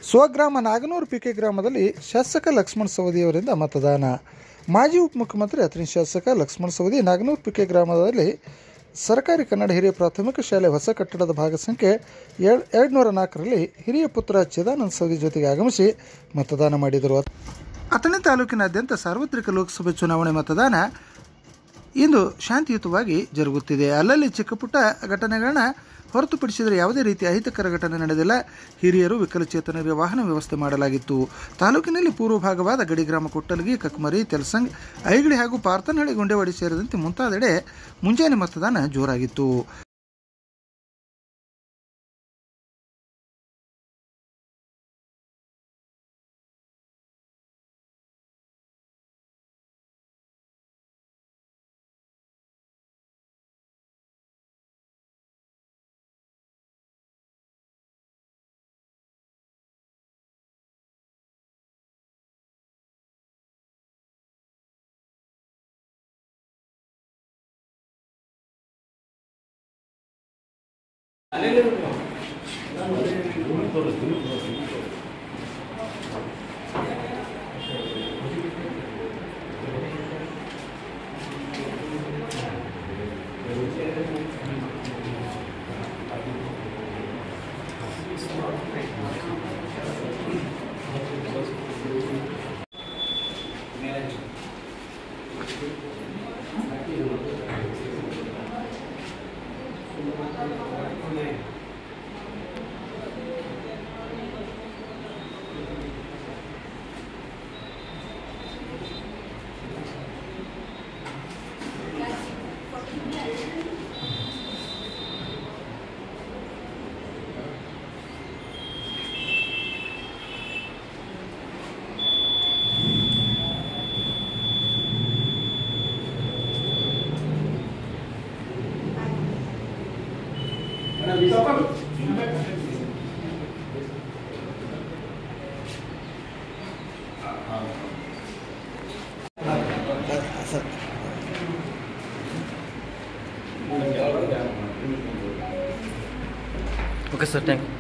ಸ್ವಗ್ರಾಮ ನಾಗನೂರು ಪಿಕೆ ಗ್ರಾಮದಲ್ಲಿ ಶಾಸಕ ಲಕ್ಷ್ಮಣ ಸವದಿಯವರಿಂದ ಮತದಾನ. ಮಾಜಿ ಉಪಮುಖ್ಯಮಂತ್ರಿ ಅತನಿ ಶಾಸಕ ಲಕ್ಷ್ಮಣ ಸವದಿ ನಾಗನೂರು ಪಿಕೆ ಗ್ರಾಮದಲ್ಲಿ ಸರ್ಕಾರಿ ಕನ್ನಡ ಹಿರಿಯ ಪ್ರಾಥಮಿಕ ಶಾಲೆ ಹೊಸ ಕಟ್ಟಡದ ಭಾಗ ಸಂಖ್ಯೆ 204ರಲ್ಲಿ ಹಿರಿಯ ಪುತ್ರ ಚಿದಾನಂದ ಸವದಿ ಜೊತೆಗೆ ಆಗಮಿಸಿ ಮತದಾನ ಮಾಡಿದರು. ಅಥಣಿ ತಾಲೂಕಿನಾದ್ಯಂತ ಸಾರ್ವತ್ರಿಕ ಲೋಕಸಭೆ ಚುನಾವಣೆ ಮತದಾನ ಇಂದು ಶಾಂತಿಯುತವಾಗಿ ಜರುಗುತ್ತಿದೆ. ಅಲ್ಲಲ್ಲಿ ಚಿಕ್ಕಪುಟ್ಟ ಘಟನೆಗಳನ್ನ ಹೊರತುಪಡಿಸಿದರೆ ಯಾವುದೇ ರೀತಿಯ ಅಹಿತಕರ ಘಟನೆ ನಡೆದಿಲ್ಲ. ಹಿರಿಯರು, ವಿಕಲಚೇತನರಿಗೆ ವಾಹನ ವ್ಯವಸ್ಥೆ ಮಾಡಲಾಗಿತ್ತು. ತಾಲೂಕಿನಲ್ಲಿ ಪೂರ್ವ ಭಾಗವಾದ ಗಡಿಗ್ರಾಮ, ಕೊಟ್ಟಲಗಿ, ಕಕ್ಮರಿ, ತೆಲಸಂಗ್, ಐಗಡಿ ಹಾಗೂ ಪಾರ್ತನಹಳ್ಳಿ, ಗುಂಡೇವಾಡಿ ಸೇರಿದಂತೆ ಮುಂತಾದೆಡೆ ಮುಂಜಾನೆ ಮತದಾನ ಜೋರಾಗಿತ್ತು. Okay, sir. Thank you.